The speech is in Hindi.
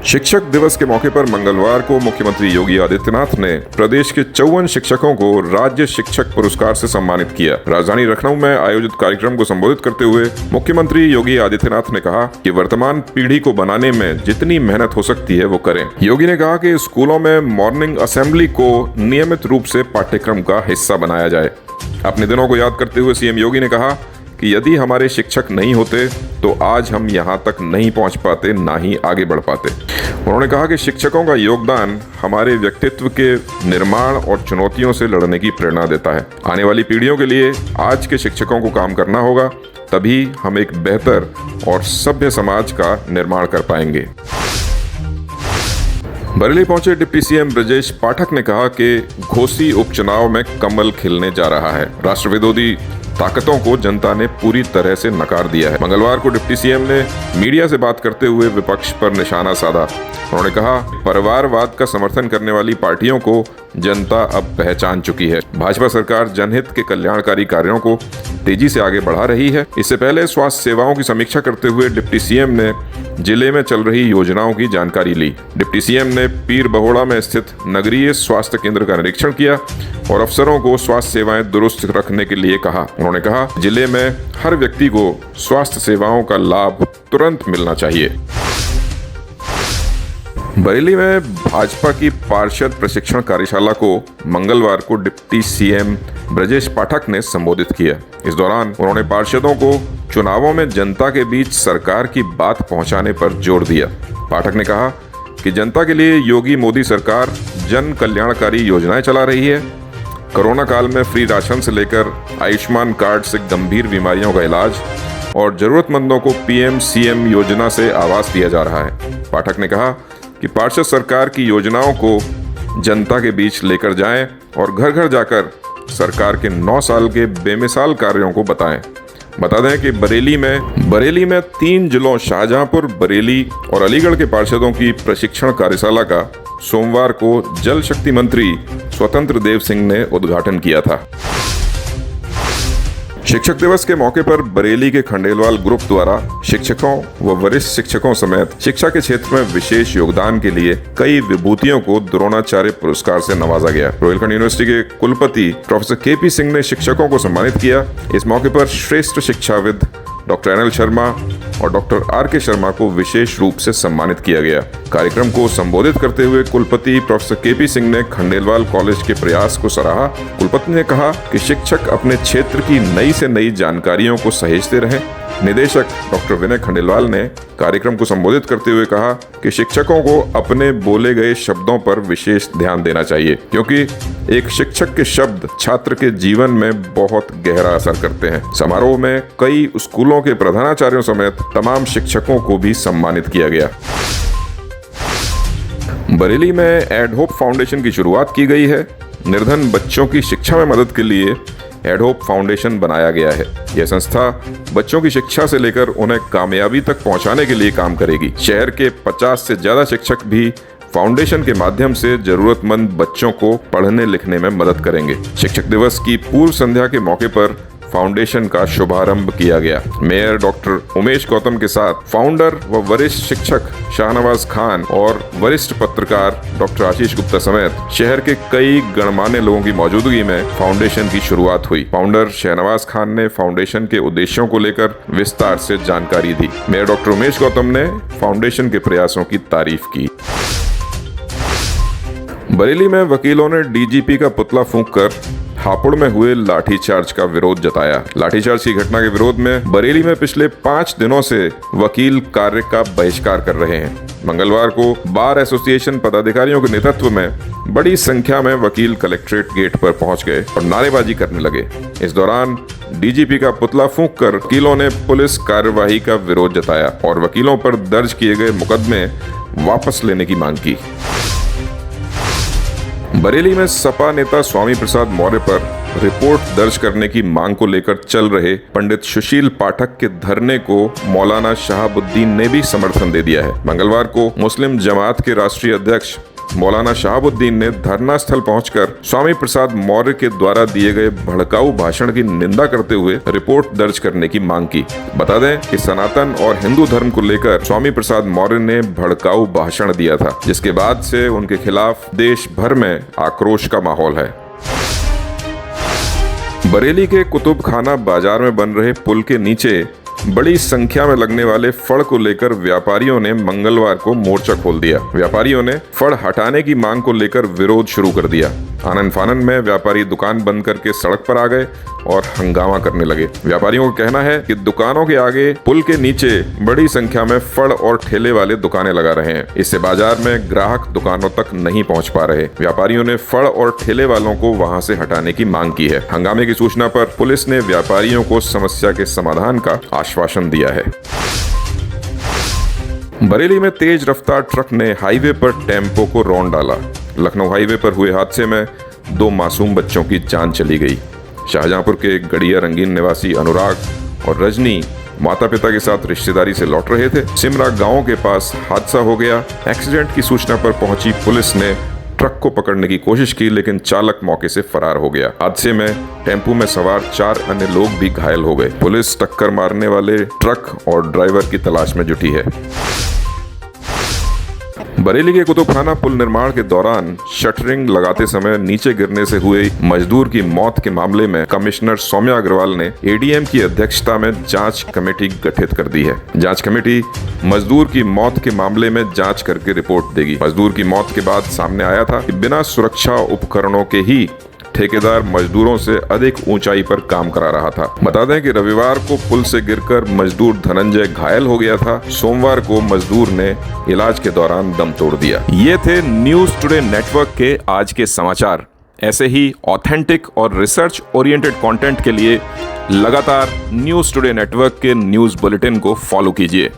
शिक्षक दिवस के मौके पर मंगलवार को मुख्यमंत्री योगी आदित्यनाथ ने प्रदेश के 54 शिक्षकों को राज्य शिक्षक पुरस्कार से सम्मानित किया। राजधानी लखनऊ में आयोजित कार्यक्रम को संबोधित करते हुए मुख्यमंत्री योगी आदित्यनाथ ने कहा कि वर्तमान पीढ़ी को बनाने में जितनी मेहनत हो सकती है वो करें। योगी ने कहा कि स्कूलों में मॉर्निंग असेंबली को नियमित रूप से पाठ्यक्रम का हिस्सा बनाया जाए। अपने दिनों को याद करते हुए सीएम योगी ने कहा कि यदि हमारे शिक्षक नहीं होते तो आज हम यहाँ तक नहीं पहुँच पाते, ना ही आगे बढ़ पाते। उन्होंने कहा कि शिक्षकों का योगदान हमारे व्यक्तित्व के निर्माण और चुनौतियों से लड़ने की प्रेरणा देता है। आने वाली पीढ़ियों के लिए आज के शिक्षकों को काम करना होगा, तभी हम एक बेहतर और सभ्य समाज का निर्माण कर पाएंगे। बरेली पहुंचे डिप्टी सीएम ब्रजेश पाठक ने कहा कि घोसी उपचुनाव में कमल खिलने जा रहा है। राष्ट्र विरोधी ताकतों को जनता ने पूरी तरह से नकार दिया है। मंगलवार को डिप्टी सीएम ने मीडिया से बात करते हुए विपक्ष पर निशाना साधा। उन्होंने कहा, परिवारवाद का समर्थन करने वाली पार्टियों को जनता अब पहचान चुकी है। भाजपा सरकार जनहित के कल्याणकारी कार्यों को तेजी से आगे बढ़ा रही है। इससे पहले स्वास्थ्य सेवाओं की समीक्षा करते हुए डिप्टी सीएम ने जिले में चल रही योजनाओं की जानकारी ली। डिप्टी सीएम ने पीर बहोड़ा में स्थित नगरीय स्वास्थ्य केंद्र का निरीक्षण किया और अफसरों को स्वास्थ्य सेवाएं दुरुस्त रखने के लिए कहा। उन्होंने कहा, जिले में हर व्यक्ति को स्वास्थ्य सेवाओं का लाभ तुरंत मिलना चाहिए। बरेली में भाजपा की पार्षद प्रशिक्षण कार्यशाला को मंगलवार को डिप्टी सीएम ब्रजेश पाठक ने संबोधित किया। इस दौरान उन्होंने पार्षदों को चुनावों में जनता के बीच सरकार की बात पहुंचाने पर जोर दिया। पाठक ने कहा कि जनता के लिए योगी मोदी सरकार जन कल्याणकारी योजनाएं चला रही है। कोरोना काल में फ्री राशन से लेकर आयुष्मान कार्ड से गंभीर बीमारियों का इलाज और जरूरतमंदों को पीएम सीएम योजना से आवास दिया जा रहा है। पाठक ने कहा कि पार्षद सरकार की योजनाओं को जनता के बीच लेकर जाएं और घर घर जाकर सरकार के 9 साल के बेमिसाल कार्यों को बताएं। बता दें कि बरेली में 3 जिलों शाहजहांपुर, बरेली और अलीगढ़ के पार्षदों की प्रशिक्षण कार्यशाला का सोमवार को जल शक्ति मंत्री स्वतंत्र देव सिंह ने उद्घाटन किया था। शिक्षक दिवस के मौके पर बरेली के खंडेलवाल ग्रुप द्वारा शिक्षकों व वरिष्ठ शिक्षकों समेत शिक्षा के क्षेत्र में विशेष योगदान के लिए कई विभूतियों को द्रोणाचार्य पुरस्कार से नवाजा गया। रोहिलखंड यूनिवर्सिटी के कुलपति प्रोफेसर केपी सिंह ने शिक्षकों को सम्मानित किया। इस मौके पर श्रेष्ठ शिक्षाविद डॉक्टर एनएल शर्मा और डॉक्टर आरके शर्मा को विशेष रूप से सम्मानित किया गया। कार्यक्रम को संबोधित करते हुए कुलपति प्रोफेसर केपी सिंह ने खंडेलवाल कॉलेज के प्रयास को सराहा। कुलपति ने कहा कि शिक्षक अपने क्षेत्र की नई से नई जानकारियों को सहेजते रहें। निदेशक डॉक्टर विनय खंडेलवाल ने कार्यक्रम को संबोधित करते हुए कहा कि शिक्षकों को अपने बोले गए शब्दों पर विशेष ध्यान देना चाहिए, क्योंकि एक शिक्षक के शब्द छात्र के जीवन में बहुत गहरा असर करते हैं। समारोह में कई स्कूलों के प्रधानाचार्यों समेत तमाम शिक्षकों को भी सम्मानित किया गया। बरेली में एडहोप फाउंडेशन की शुरुआत की गई है। निर्धन बच्चों की शिक्षा में मदद के लिए एडहोप फाउंडेशन बनाया गया है। यह संस्था बच्चों की शिक्षा से लेकर उन्हें कामयाबी तक पहुंचाने के लिए काम करेगी। शहर के 50 से ज्यादा शिक्षक भी फाउंडेशन के माध्यम से जरूरतमंद बच्चों को पढ़ने लिखने में मदद करेंगे। शिक्षक दिवस की पूर्व संध्या के मौके पर फाउंडेशन का शुभारंभ किया गया। मेयर डॉक्टर उमेश गौतम के साथ फाउंडर व वरिष्ठ शिक्षक शाहनवाज खान और वरिष्ठ पत्रकार डॉक्टर आशीष गुप्ता समेत शहर के कई गणमान्य लोगों की मौजूदगी में फाउंडेशन की शुरुआत हुई। फाउंडर शाहनवाज खान ने फाउंडेशन के उद्देश्यों को लेकर विस्तार से जानकारी दी। मेयर डॉक्टर उमेश गौतम ने फाउंडेशन के प्रयासों की तारीफ की। बरेली में वकीलों ने डीजीपी का पुतला फूंककर हापुड़ में हुए लाठीचार्ज का विरोध जताया। लाठीचार्ज की घटना के विरोध में बरेली में पिछले 5 दिनों से वकील कार्य का बहिष्कार कर रहे हैं। मंगलवार को बार एसोसिएशन पदाधिकारियों के नेतृत्व में बड़ी संख्या में वकील कलेक्ट्रेट गेट पर पहुंच गए और नारेबाजी करने लगे। इस दौरान डीजीपी का पुतला फूंककर वकीलों ने पुलिस कार्यवाही का विरोध जताया और वकीलों पर दर्ज किए गए मुकदमे वापस लेने की मांग की। बरेली में सपा नेता स्वामी प्रसाद मौर्य पर रिपोर्ट दर्ज करने की मांग को लेकर चल रहे पंडित सुशील पाठक के धरने को मौलाना शहाबुद्दीन ने भी समर्थन दे दिया है। मंगलवार को मुस्लिम जमात के राष्ट्रीय अध्यक्ष मौलाना शहाबुद्दीन ने धरना स्थल पहुंचकर स्वामी प्रसाद मौर्य के द्वारा दिए गए भड़काऊ भाषण की निंदा करते हुए रिपोर्ट दर्ज करने की मांग की। बता दें कि सनातन और हिंदू धर्म को लेकर स्वामी प्रसाद मौर्य ने भड़काऊ भाषण दिया था, जिसके बाद से उनके खिलाफ देश भर में आक्रोश का माहौल है। बरेली के कुतुब खाना बाजार में बन रहे पुल के नीचे बड़ी संख्या में लगने वाले फड़ को लेकर व्यापारियों ने मंगलवार को मोर्चा खोल दिया। व्यापारियों ने फड़ हटाने की मांग को लेकर विरोध शुरू कर दिया। आनन फानन में व्यापारी दुकान बंद करके सड़क पर आ गए और हंगामा करने लगे। व्यापारियों का कहना है कि दुकानों के आगे पुल के नीचे बड़ी संख्या में फड़ और ठेले वाले दुकानें लगा रहे हैं। इससे बाजार में ग्राहक दुकानों तक नहीं पहुंच पा रहे। व्यापारियों ने फड़ और ठेले वालों को वहां से हटाने की मांग की है। हंगामे की सूचना पर पुलिस ने व्यापारियों को समस्या के समाधान का आश्वासन दिया है। बरेली में तेज रफ्तार ट्रक ने हाईवे पर टेम्पो को रौंद डाला। लखनऊ हाईवे पर हुए हादसे में 2 मासूम बच्चों की जान चली गई। शाहजहांपुर के गड़िया रंगीन निवासी अनुराग और रजनी माता पिता के साथ रिश्तेदारी से लौट रहे थे। सिमरा गांव के पास हादसा हो गया। एक्सीडेंट की सूचना पर पहुंची पुलिस ने ट्रक को पकड़ने की कोशिश की, लेकिन चालक मौके से फरार हो गया। हादसे में टेम्पो में सवार 4 अन्य लोग भी घायल हो गए। पुलिस टक्कर मारने वाले ट्रक और ड्राइवर की तलाश में जुटी है। बरेली के कुतुबखाना पुल निर्माण के दौरान शटरिंग लगाते समय नीचे गिरने से हुए मजदूर की मौत के मामले में कमिश्नर सौम्या अग्रवाल ने एडीएम की अध्यक्षता में जांच कमेटी गठित कर दी है। जांच कमेटी मजदूर की मौत के मामले में जांच करके रिपोर्ट देगी। मजदूर की मौत के बाद सामने आया था कि बिना सुरक्षा उपकरणों के ही ठेकेदार मजदूरों से अधिक ऊंचाई पर काम करा रहा था। बता दें कि रविवार को पुल से गिरकर मजदूर धनंजय घायल हो गया था। सोमवार को मजदूर ने इलाज के दौरान दम तोड़ दिया। ये थे न्यूज टुडे नेटवर्क के आज के समाचार। ऐसे ही ऑथेंटिक और रिसर्च ओरिएंटेड कंटेंट के लिए लगातार न्यूज टुडे नेटवर्क के न्यूज बुलेटिन को फॉलो कीजिए।